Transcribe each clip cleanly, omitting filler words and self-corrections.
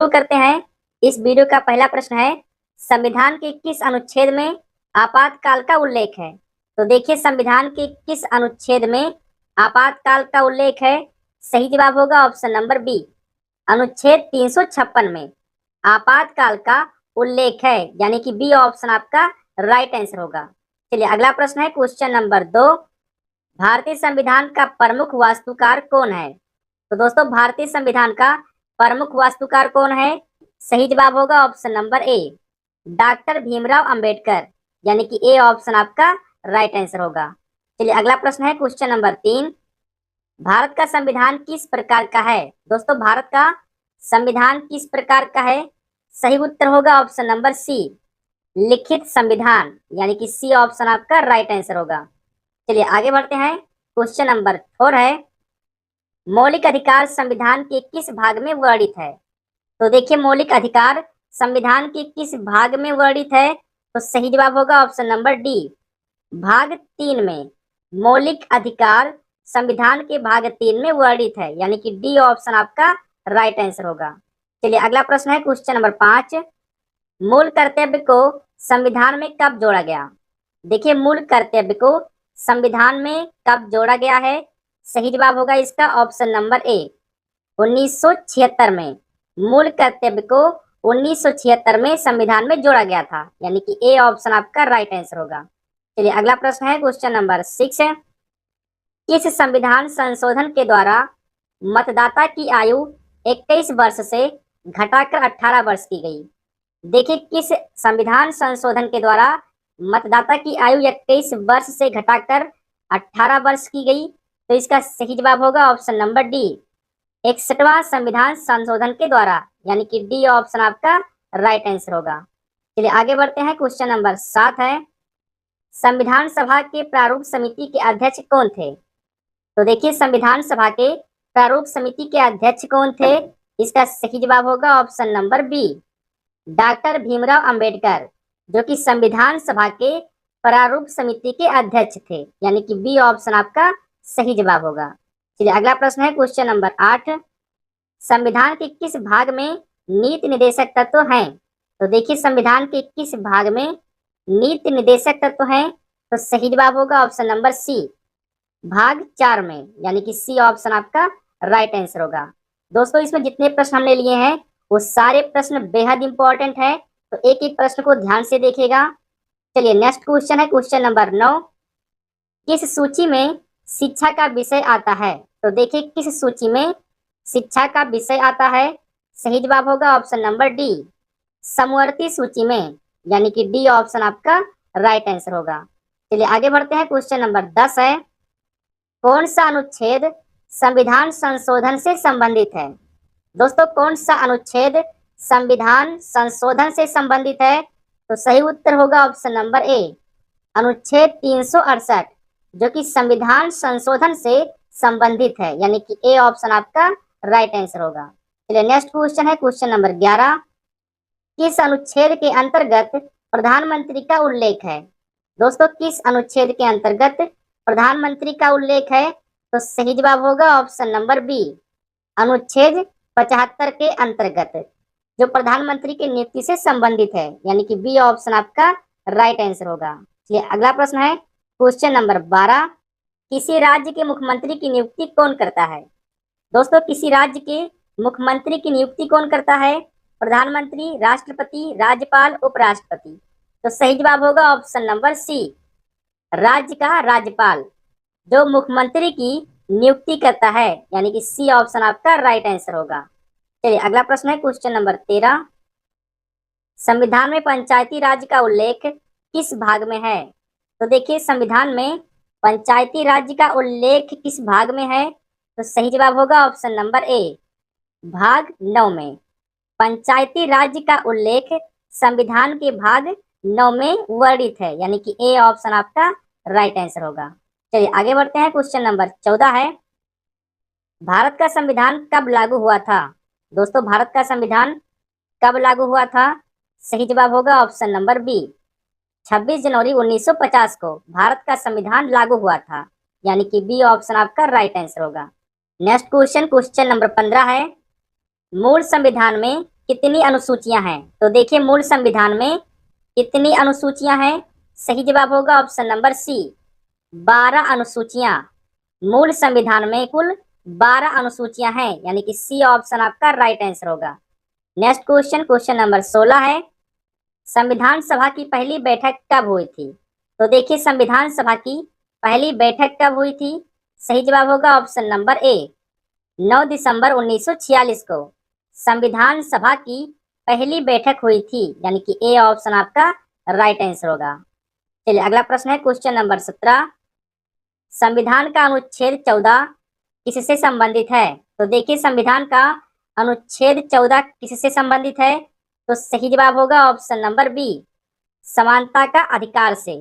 शुरू करते हैं। इस वीडियो का पहला प्रश्न है, संविधान के किस अनुच्छेद में आपातकाल का उल्लेख है? तो देखिए, संविधान के किस अनुच्छेद में आपातकाल का उल्लेख है? सही जवाब होगा ऑप्शन नंबर बी, अनुच्छेद 356 में आपातकाल का उल्लेख है, यानी कि बी ऑप्शन आपका राइट आंसर होगा। चलिए अगला प्रश्न है, क्वेश्चन नंबर 2, भारतीय संविधान का प्रमुख वास्तुकार कौन है? तो दोस्तों, भारतीय संविधान का प्रमुख वास्तुकार कौन है? सही जवाब होगा option number A, doctor Bhimrao Ambedkar, यानी कि ए ऑप्शन आपका राइट आंसर होगा। चलिए अगला प्रश्न है, क्वेश्चन नंबर 3, भारत का संविधान किस प्रकार का है? दोस्तों, भारत का संविधान किस प्रकार का है? सही उत्तर होगा ऑप्शन नंबर सी, लिखित संविधान, यानी कि सी ऑप्शन आपका राइट आंसर होगा। चलिए आगे बढ़ते हैं, क्वेश्चन नंबर 4 है, मौलिक अधिकार संविधान के किस भाग में वर्णित है? तो देखिए, मौलिक अधिकार संविधान के किस भाग में वर्णित है? तो सही जवाब होगा ऑप्शन नंबर डी, भाग 3 में। मौलिक अधिकार संविधान के भाग 3 में वर्णित है, यानी कि डी ऑप्शन आपका राइट आंसर होगा। चलिए अगला प्रश्न है, क्वेश्चन नंबर 5, मूल कर्तव्य को संविधान में कब जोड़ा गया? देखिए, मूल कर्तव्य को संविधान में कब जोड़ा गया है? सही जवाब होगा इसका ऑप्शन नंबर ए, 1976 में। मूल कर्तव्य को 1976 में संविधान में जोड़ा गया था, यानी कि ए ऑप्शन आपका राइट आंसर होगा। चलिए अगला प्रश्न है, क्वेश्चन नंबर 6 है, किस संविधान संशोधन के द्वारा मतदाता की आयु 21 वर्ष से घटाकर 18 वर्ष की गई? देखिए, किस संविधान संशोधन के द्वारा मतदाता की आयु 21 वर्ष से घटाकर 18 वर्ष की गई? तो इसका सही जवाब होगा ऑप्शन नंबर डी, 61वां संविधान संशोधन के द्वारा, यानी कि डी ऑप्शन आपका राइट आंसर होगा। चलिए आगे बढ़ते हैं, क्वेश्चन नंबर 7 है, संविधान सभा के प्रारूप समिति के अध्यक्ष कौन थे? तो देखिए, संविधान सभा के प्रारूप समिति के अध्यक्ष कौन थे? इसका सही जवाब होगा option number B, doctor Bhimrao Ambedkar, जो कि संविधान सभा के प्रारूप समिति के अध्यक्ष थे, यानी कि बी ऑप्शन आपका सही जवाब होगा। चलिए अगला प्रश्न है, क्वेश्चन नंबर 8, संविधान के किस भाग में नीति निर्देशक तत्व हैं? तो देखिए, संविधान के किस भाग में नीति निर्देशक तत्व हैं? तो सही जवाब होगा ऑप्शन नंबर सी, भाग 4 में, यानी कि सी ऑप्शन आपका राइट आंसर होगा। दोस्तों, इसमें जितने प्रश्न हमने लिए हैं वो सारे प्रश्न बेहद इंपॉर्टेंट है, तो एक एक प्रश्न को ध्यान से देखिएगा। चलिए नेक्स्ट क्वेश्चन है, क्वेश्चन नंबर 9, किस सूची में शिक्षा का विषय आता है? तो देखिए, किस सूची में शिक्षा का विषय आता है? सही जवाब होगा ऑप्शन नंबर डी, समवर्ती सूची में, यानी कि डी ऑप्शन आपका राइट आंसर होगा। चलिए आगे बढ़ते हैं, क्वेश्चन नंबर 10 है, कौन सा अनुच्छेद संविधान संशोधन से संबंधित है? दोस्तों, कौन सा अनुच्छेद संविधान संशोधन से संबंधित है? तो सही उत्तर होगा ऑप्शन नंबर ए, अनुच्छेद 368, जो कि संविधान संशोधन से संबंधित है, यानी कि ए ऑप्शन आपका राइट आंसर होगा। चलिए नेक्स्ट क्वेश्चन है, क्वेश्चन नंबर 11, किस अनुच्छेद के अंतर्गत प्रधानमंत्री का उल्लेख है? दोस्तों, किस अनुच्छेद के अंतर्गत प्रधानमंत्री का उल्लेख है? तो सही जवाब होगा ऑप्शन नंबर बी, अनुच्छेद 75 के अंतर्गत, जो प्रधानमंत्री की नियुक्ति से संबंधित है, यानी कि बी ऑप्शन आपका राइट आंसर होगा। चलिए अगला प्रश्न है, क्वेश्चन नंबर 12, किसी राज्य के मुख्यमंत्री की नियुक्ति कौन करता है? दोस्तों, किसी राज्य के मुख्यमंत्री की नियुक्ति कौन करता है? प्रधानमंत्री, राष्ट्रपति, राज्यपाल, उपराष्ट्रपति? तो सही जवाब होगा ऑप्शन नंबर सी, राज्य का राज्यपाल, जो मुख्यमंत्री की नियुक्ति करता है, यानी कि सी ऑप्शन आपका राइट आंसर होगा। चलिए अगला प्रश्न है, क्वेश्चन नंबर 13, संविधान में पंचायती राज का उल्लेख किस भाग में है? तो देखिए, संविधान में पंचायती राज का उल्लेख किस भाग में है? तो सही जवाब होगा ऑप्शन नंबर ए, भाग 9 में। पंचायती राज का उल्लेख संविधान के भाग 9 में वर्णित है, यानी कि ए ऑप्शन आपका राइट आंसर होगा। चलिए आगे बढ़ते हैं, क्वेश्चन नंबर 14 है, भारत का संविधान कब लागू हुआ था? दोस्तों, भारत का संविधान कब लागू हुआ था? सही जवाब होगा ऑप्शन नंबर बी, 26 जनवरी 1950 को भारत का संविधान लागू हुआ था, यानी कि बी ऑप्शन आपका राइट आंसर होगा। नेक्स्ट क्वेश्चन, क्वेश्चन नंबर 15 है, मूल संविधान में कितनी अनुसूचियां हैं? तो देखिए मूल संविधान में कितनी अनुसूचियां हैं? सही जवाब होगा ऑप्शन नंबर सी, 12 अनुसूचियां। मूल संविधान में कुल 12 अनुसूचियां हैं, यानी कि सी ऑप्शन आपका राइट आंसर होगा। नेक्स्ट क्वेश्चन, क्वेश्चन नंबर 16 है, संविधान सभा की पहली बैठक कब हुई थी? तो देखिए संविधान सभा की पहली बैठक कब हुई थी? सही जवाब होगा ऑप्शन नंबर ए, 9 दिसंबर 1946 को संविधान सभा की पहली बैठक हुई थी, यानी कि ए ऑप्शन आपका राइट आंसर होगा। चलिए अगला प्रश्न है क्वेश्चन नंबर 17, संविधान का अनुच्छेद 14 किससे संबंधित है? तो देखिए संविधान का अनुच्छेद 14 किससे संबंधित है? तो सही जवाब होगा ऑप्शन नंबर बी, समानता का अधिकार से।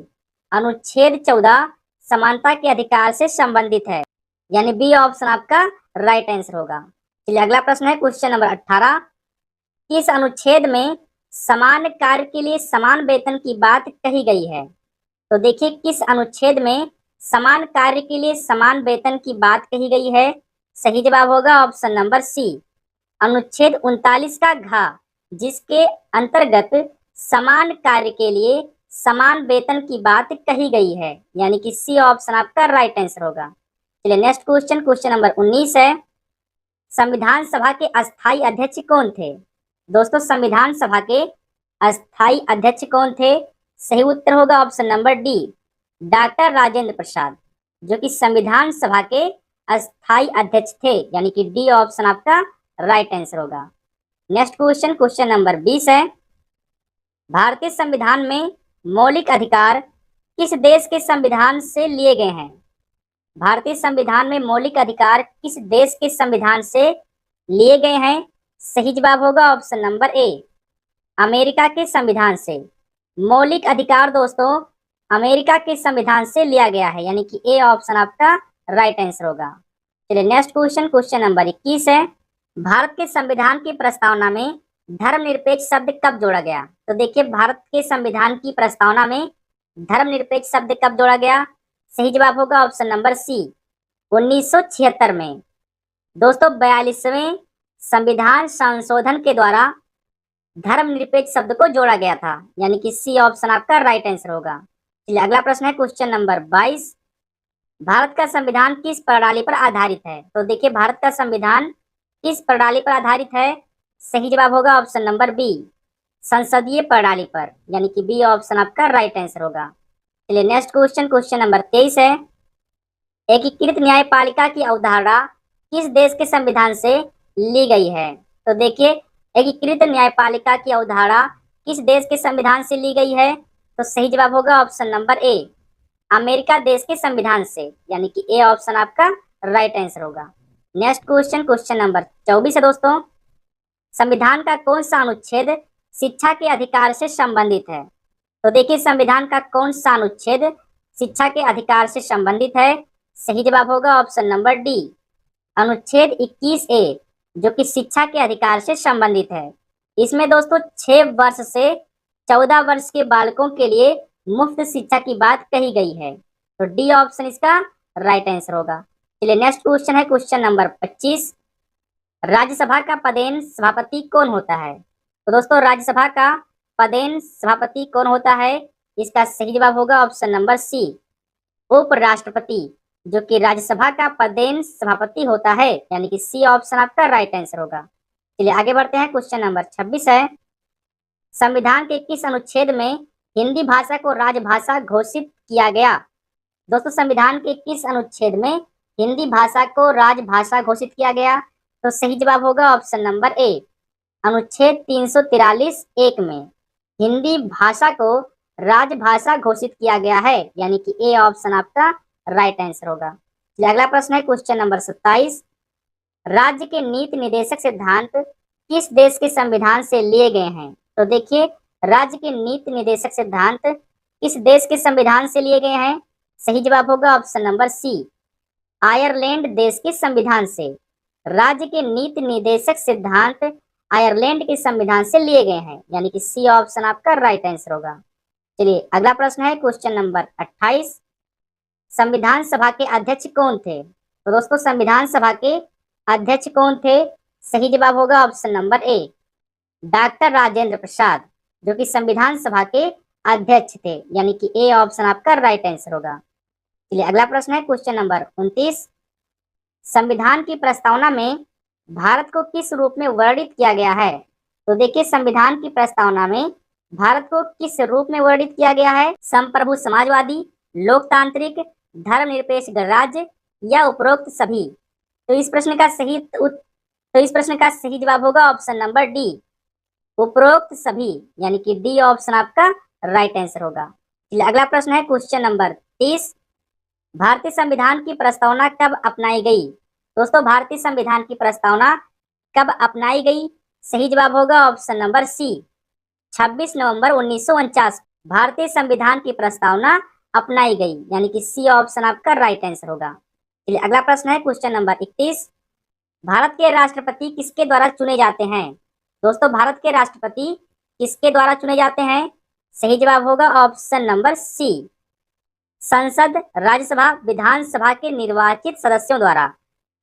अनुच्छेद 14 समानता के अधिकार से संबंधित है, यानी बी ऑप्शन आपका राइट आंसर होगा। चलिए अगला प्रश्न है क्वेश्चन नंबर 18, किस अनुच्छेद में समान कार्य के लिए समान वेतन की बात कही गई है? तो देखिए किस अनुच्छेद में समान कार्य के लिए समान वेतन की बात कही गई है? सही जवाब होगा ऑप्शन नंबर सी, अनुच्छेद 39 का घ, जिसके अंतर्गत समान कार्य के लिए समान वेतन की बात कही गई है, यानी कि सी ऑप्शन आपका राइट आंसर होगा। चलिए नेक्स्ट क्वेश्चन, क्वेश्चन नंबर 19 है, संविधान सभा के अस्थायी अध्यक्ष कौन थे? दोस्तों संविधान सभा के अस्थायी अध्यक्ष कौन थे? सही उत्तर होगा option number D, doctor Rajendra Prasad, जो कि संविधान सभा के अस्थायी अध्यक्ष थे, यानी कि डी ऑप्शन आपका राइट आंसर होगा। नेक्स्ट क्वेश्चन, क्वेश्चन नंबर 20 है, भारतीय संविधान में मौलिक अधिकार किस देश के संविधान से लिए गए हैं? भारतीय संविधान में मौलिक अधिकार किस देश के संविधान से लिए गए हैं? सही जवाब होगा ऑप्शन नंबर ए, अमेरिका के संविधान से। मौलिक अधिकार दोस्तों अमेरिका के संविधान से लिया गया है, यानी कि ए ऑप्शन आपका राइट आंसर होगा। चलिए नेक्स्ट क्वेश्चन, क्वेश्चन नंबर 21 है, भारत के संविधान की प्रस्तावना में धर्मनिरपेक्ष शब्द कब जोड़ा गया? तो देखिए भारत के संविधान की प्रस्तावना में धर्मनिरपेक्ष शब्द कब जोड़ा गया? सही जवाब होगा ऑप्शन नंबर सी, 1976 में। दोस्तों 42वें संविधान संशोधन के द्वारा धर्मनिरपेक्ष शब्द को जोड़ा गया था, यानी कि सी ऑप्शन आपका राइट आंसर होगा। चलिए अगला प्रश्न है क्वेश्चन नंबर 22, भारत का संविधान किस प्रणाली पर आधारित है? तो देखिए भारत का संविधान किस प्रणाली पर आधारित है? सही जवाब होगा ऑप्शन नंबर बी, संसदीय प्रणाली पर, यानी कि बी ऑप्शन आपका राइट आंसर होगा। चलिए नेक्स्ट क्वेश्चन, क्वेश्चन नंबर 23 है, एकीकृत न्यायपालिका की अवधारणा किस देश के संविधान से ली गई है? तो देखिए एकीकृत न्यायपालिका की अवधारणा किस देश के संविधान से ली गई है? तो सही जवाब होगा ऑप्शन नंबर ए, अमेरिका देश के संविधान से, यानी कि ए ऑप्शन आपका राइट आंसर होगा। नेक्स्ट क्वेश्चन, क्वेश्चन नंबर 24 है दोस्तों, संविधान का कौन सा अनुच्छेद शिक्षा के अधिकार से संबंधित है? तो देखिए संविधान का कौन सा अनुच्छेद शिक्षा के अधिकार से संबंधित है? सही जवाब होगा ऑप्शन नंबर डी, अनुच्छेद 21A, जो कि शिक्षा के अधिकार से संबंधित है। इसमें दोस्तों 6 वर्ष से 14 वर्ष के बालकों के लिए मुफ्त शिक्षा की बात कही गई है, तो डी ऑप्शन इसका राइट आंसर होगा। चलिए नेक्स्ट क्वेश्चन है क्वेश्चन नंबर 25, राज्यसभा का पदेन सभापति कौन होता है? तो दोस्तों राज्यसभा का पदेन सभापति कौन होता है? इसका सही जवाब होगा ऑप्शन नंबर सी, उपराष्ट्रपति, जो कि राज्यसभा का पदेन सभापति होता है, यानी कि सी ऑप्शन आपका राइट आंसर होगा। चलिए आगे बढ़ते हैं, क्वेश्चन नंबर 26 है, संविधान के किस अनुच्छेद में हिंदी भाषा को राजभाषा घोषित किया गया? दोस्तों संविधान के किस अनुच्छेद में हिंदी भाषा को राजभाषा घोषित किया गया? तो सही जवाब होगा ऑप्शन नंबर ए, अनुच्छेद 343(1) में हिंदी भाषा को राजभाषा घोषित किया गया है, यानी कि ए ऑप्शन आपका राइट आंसर होगा। अगला प्रश्न है क्वेश्चन नंबर 27, राज्य के नीति निर्देशक सिद्धांत किस देश के संविधान से लिए गए हैं? तो देखिए राज्य के नीति निर्देशक सिद्धांत किस देश के संविधान से लिए गए हैं? सही जवाब होगा ऑप्शन नंबर सी, आयरलैंड देश के संविधान से। राज्य के नीति निर्देशक सिद्धांत आयरलैंड के संविधान से लिए गए हैं, यानी कि सी ऑप्शन आपका राइट आंसर होगा। चलिए अगला प्रश्न है क्वेश्चन नंबर 28, संविधान सभा के अध्यक्ष कौन थे? तो दोस्तों संविधान सभा के अध्यक्ष कौन थे? सही जवाब होगा option number A, doctor Rajendra Prasad, जो कि संविधान सभा के अध्यक्ष थे, यानी कि ए ऑप्शन आपका राइट आंसर होगा। चलिए अगला प्रश्न है क्वेश्चन नंबर 29। संविधान की प्रस्तावना में भारत को किस रूप में वर्णित किया गया है? तो देखिए संविधान की प्रस्तावना में भारत को किस रूप में वर्णित किया गया है? संप्रभु समाजवादी, लोकतांत्रिक, धर्मनिरपेक्ष गणराज्य या उपरोक्त सभी? तो इस प्रश्न का सही जवाब होगा ऑप्शन नंबर डी, उपरोक्त सभी, यानी कि डी ऑप्शन आपका राइट आंसर होगा। चलिए अगला प्रश्न है क्वेश्चन नंबर 30। भारतीय संविधान की प्रस्तावना कब अपनाई गई? दोस्तों भारतीय संविधान की प्रस्तावना कब अपनाई गई? सही जवाब होगा ऑप्शन नंबर सी, 26 नवंबर 1949 भारतीय संविधान की प्रस्तावना अपनाई गई, यानी कि सी ऑप्शन आपका राइट आंसर होगा। चलिए अगला प्रश्न है क्वेश्चन नंबर 31। भारत के राष्ट्रपति किसके द्वारा चुने जाते हैं? दोस्तों भारत के राष्ट्रपति किसके द्वारा चुने जाते हैं? सही जवाब होगा ऑप्शन नंबर सी, संसद, राज्यसभा, विधानसभा के निर्वाचित सदस्यों द्वारा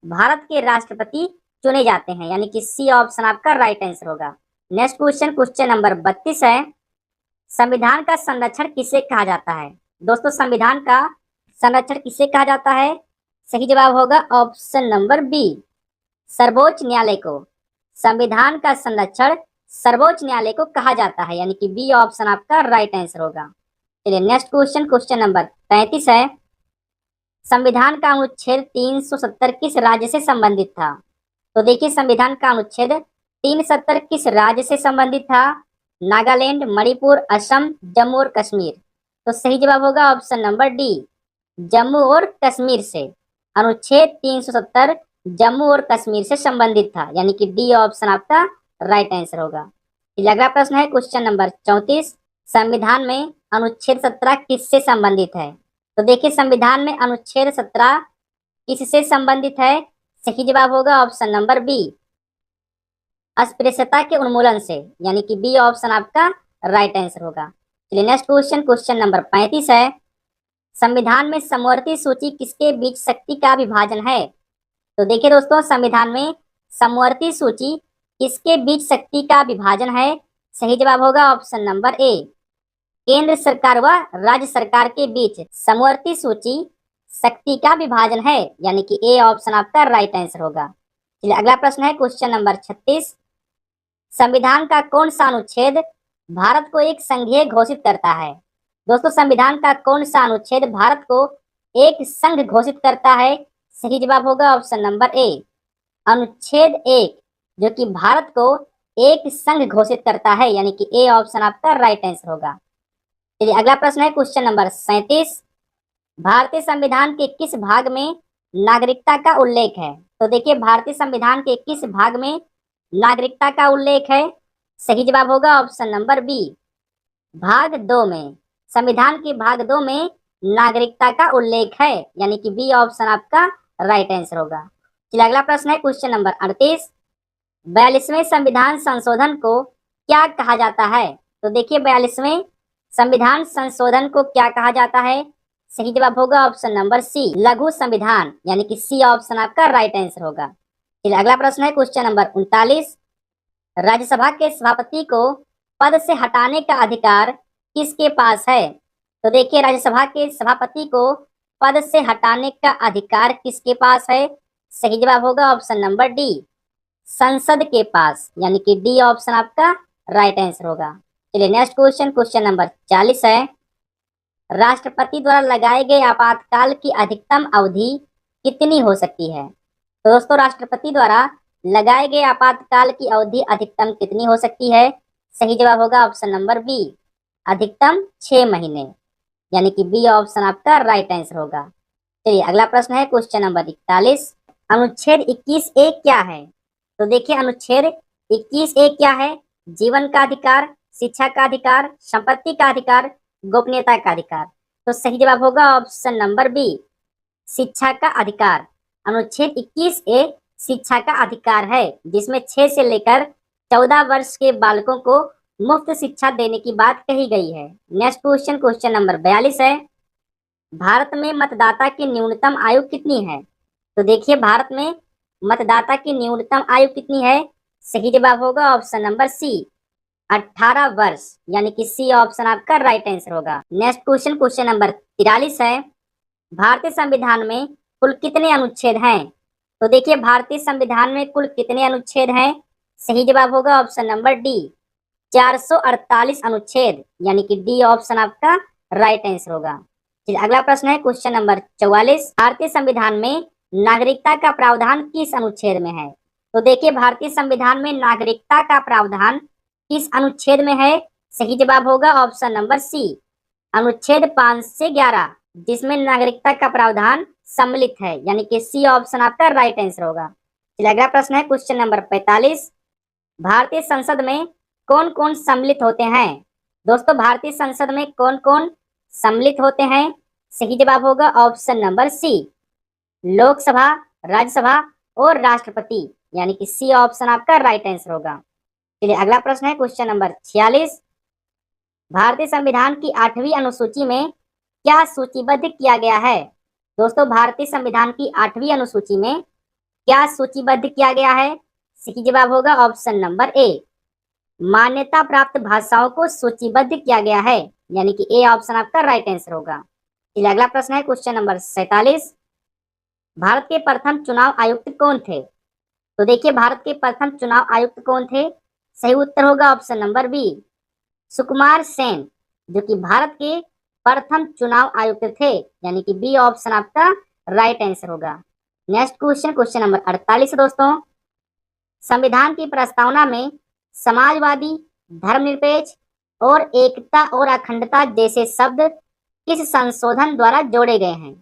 भारत के राष्ट्रपति चुने जाते हैं, यानी कि सी ऑप्शन आपका राइट आंसर होगा। नेक्स्ट क्वेश्चन, क्वेश्चन नंबर 32 है, संविधान का संरक्षण किसे कहा जाता है? दोस्तों संविधान का संरक्षण किसे कहा जाता है? सही जवाब होगा ऑप्शन नंबर बी, सर्वोच्च न्यायालय को। संविधान का संरक्षण सर्वोच्च न्यायालय को कहा जाता है, यानी कि बी ऑप्शन आपका राइट आंसर होगा। चलिए नेक्स्ट क्वेश्चन, क्वेश्चन नंबर 35 है, संविधान का अनुच्छेद 370 किस राज्य से संबंधित था? तो देखिए संविधान का अनुच्छेद 370 किस राज्य से संबंधित था? नागालैंड, मणिपुर, असम, जम्मू और कश्मीर। तो सही जवाब होगा ऑप्शन नंबर डी, जम्मू और कश्मीर से। अनुच्छेद 370 जम्मू और कश्मीर से संबंधित था, यानी कि डी ऑप्शन आपका राइट आंसर होगा। अगला प्रश्न है क्वेश्चन नंबर 34। संविधान में अनुच्छेद 17 किससे संबंधित है? तो देखिए संविधान में अनुच्छेद 17 किससे संबंधित है? सही जवाब होगा ऑप्शन नंबर बी, अस्पृश्यता के उन्मूलन से, यानी कि बी ऑप्शन आपका राइट आंसर होगा। चलिए नेक्स्ट क्वेश्चन, क्वेश्चन नंबर 35 है, संविधान में समवर्ती सूची किसके बीच शक्ति का विभाजन है? तो देखिए दोस्तों संविधान में समवर्ती सूची किसके बीच शक्ति का विभाजन है? सही जवाब होगा ऑप्शन नंबर ए, केंद्र सरकार व राज्य सरकार के बीच समवर्ती सूची शक्ति का विभाजन है, यानी कि ए ऑप्शन आपका राइट आंसर होगा। चलिए अगला प्रश्न है क्वेश्चन नंबर 36। संविधान का कौन सा अनुच्छेद भारत को एक संघीय घोषित करता है? दोस्तों संविधान का कौन सा अनुच्छेद भारत को एक संघ घोषित करता है? सही जवाब होगा ऑप्शन नंबर ए, अनुच्छेद 1, जो कि भारत को एक संघ घोषित करता है, यानी कि ए ऑप्शन आपका राइट आंसर होगा। चलिए अगला प्रश्न है क्वेश्चन नंबर 37। भारतीय संविधान के किस भाग में नागरिकता का उल्लेख है? तो देखिए भारतीय संविधान के किस भाग में नागरिकता का उल्लेख है? सही जवाब होगा ऑप्शन नंबर बी, भाग 2 में। संविधान के भाग 2 में नागरिकता का उल्लेख है, यानी कि बी ऑप्शन आपका राइट आंसर होगा। चलिए अगला प्रश्न है क्वेश्चन नंबर 38। 42वें संविधान संशोधन को क्या कहा जाता है? तो देखिए 42वें संविधान संशोधन को क्या कहा जाता है? सही जवाब होगा ऑप्शन नंबर सी, लघु संविधान, यानी कि सी ऑप्शन आपका राइट आंसर होगा। चलिए अगला प्रश्न है क्वेश्चन नंबर 39। राज्यसभा के सभापति को पद से हटाने का अधिकार किसके पास है? तो देखिए राज्यसभा के सभापति को पद से हटाने का अधिकार किसके पास है? सही जवाब होगा ऑप्शन नंबर डी, संसद के पास, यानी कि डी ऑप्शन आपका राइट आंसर होगा। चलिए नेक्स्ट क्वेश्चन, क्वेश्चन नंबर 40 है, राष्ट्रपति द्वारा लगाए गए आपातकाल की अधिकतम अवधि कितनी हो सकती है? तो दोस्तों राष्ट्रपति द्वारा लगाए गए आपातकाल की अवधि अधिकतम कितनी हो सकती है? सही जवाब होगा ऑप्शन नंबर बी, अधिकतम 6 महीने, यानी कि बी ऑप्शन आपका राइट आंसर होगा। चलिए अगला प्रश्न है क्वेश्चन नंबर 41। अनुच्छेद 21A क्या है? तो देखिए अनुच्छेद 21A क्या है? जीवन का अधिकार, शिक्षा का अधिकार, संपत्ति का अधिकार, गोपनीयता का अधिकार। तो सही जवाब होगा ऑप्शन नंबर बी, शिक्षा का अधिकार। अनुच्छेद 21A शिक्षा का अधिकार है, जिसमें 6 से लेकर 14 वर्ष के बालकों को मुफ्त शिक्षा देने की बात कही गई है। नेक्स्ट क्वेश्चन, क्वेश्चन नंबर 42 है, भारत में मतदाता की न्यूनतम आयु कितनी है? तो देखिए भारत में मतदाता की न्यूनतम आयु कितनी है? सही जवाब होगा ऑप्शन नंबर सी, 18 वर्ष, यानी कि सी ऑप्शन आपका राइट आंसर होगा। नेक्स्ट क्वेश्चन, क्वेश्चन नंबर 43 है, भारतीय संविधान में कुल कितने अनुच्छेद हैं? तो देखिए भारतीय संविधान में कुल कितने अनुच्छेद हैं? सही जवाब होगा ऑप्शन नंबर डी, 448 अनुच्छेद, यानी कि डी ऑप्शन आपका राइट आंसर होगा। चलिए अगला प्रश्न है क्वेश्चन नंबर 44, भारतीय संविधान में नागरिकता का प्रावधान किस अनुच्छेद में है? तो देखिए भारतीय संविधान में नागरिकता का प्रावधान किस अनुच्छेद में है? सही जवाब होगा ऑप्शन नंबर सी, अनुच्छेद 5 से 11, जिसमें नागरिकता का प्रावधान सम्मिलित है, यानी कि सी ऑप्शन आपका राइट आंसर होगा। चलिए अगला प्रश्न है क्वेश्चन नंबर 45, भारतीय संसद में कौन कौन सम्मिलित होते हैं? दोस्तों भारतीय संसद में कौन कौन सम्मिलित होते हैं? सही जवाब होगा option number C, Lok Sabha, Rajya Sabha और राष्ट्रपति, यानी कि सी ऑप्शन आपका राइट आंसर होगा। चलिए अगला प्रश्न है क्वेश्चन नंबर 46, भारतीय संविधान की 8वीं अनुसूची में क्या सूचीबद्ध किया गया है? दोस्तों भारतीय संविधान की 8वीं अनुसूची में क्या सूचीबद्ध किया गया है? सही जवाब होगा ऑप्शन नंबर ए, मान्यता प्राप्त भाषाओं को सूचीबद्ध किया गया है, यानी कि ए ऑप्शन आपका राइट आंसर होगा। चलिए अगला प्रश्न है क्वेश्चन नंबर 47, भारत के प्रथम चुनाव आयुक्त कौन थे? तो देखिए भारत के प्रथम चुनाव आयुक्त कौन थे? सही उत्तर होगा option number B, Sukumar Sen, जो कि भारत के प्रथम चुनाव आयुक्त थे, यानी कि बी ऑप्शन आपका राइट आंसर होगा। नेक्स्ट क्वेश्चन, क्वेश्चन नंबर 48 दोस्तों, संविधान की प्रस्तावना में समाजवादी, धर्मनिरपेक्ष और एकता और अखंडता जैसे शब्द किस संशोधन द्वारा जोड़े गए हैं?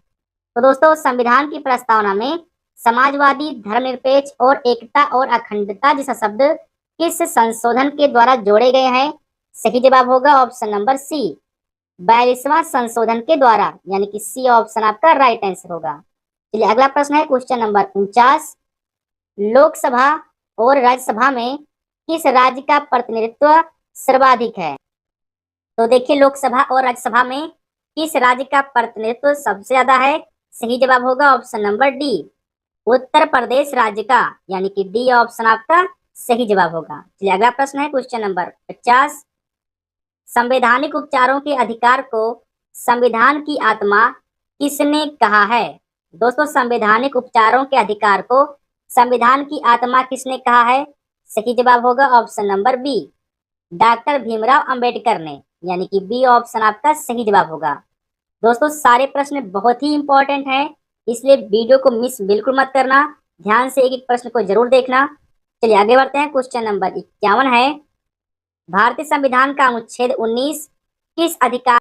तो दोस्तों संविधान की प्रस्तावना में समाजवादी, धर्मनिरपेक्ष और एकता और अखंडता जैसा शब्द किस संशोधन के द्वारा जोड़े गए हैं? सही जवाब होगा ऑप्शन नंबर सी, 42वां संशोधन के द्वारा, यानी कि सी ऑप्शन आपका राइट आंसर होगा। चलिए अगला प्रश्न है क्वेश्चन नंबर 49, लोकसभा और राज्यसभा में किस राज्य का प्रतिनिधित्व सर्वाधिक है? तो देखिए लोकसभा और राज्यसभा में किस राज्य का प्रतिनिधित्व सबसे ज्यादा है? सही जवाब होगा option number D, Uttar Pradesh राज्य का, यानी कि डी ऑप्शन आपका सही जवाब होगा। चलिए अगला प्रश्न है क्वेश्चन नंबर 50, संवैधानिक उपचारों के अधिकार को संविधान की आत्मा किसने कहा है? दोस्तों संवैधानिक उपचारों के अधिकार को संविधान की आत्मा किसने कहा है? सही जवाब होगा option number B, doctor Bhimrao Ambedkar ने, यानी कि बी ऑप्शन आपका सही जवाब होगा। दोस्तों सारे प्रश्न बहुत ही इंपॉर्टेंट हैं, इसलिए वीडियो को मिस बिल्कुल मत करना, ध्यान से एक एक प्रश्न को जरूर देखना। चलिए आगे बढ़ते हैं, क्वेश्चन नंबर 51 है, भारतीय संविधान का अनुच्छेद 19 किस अधिकार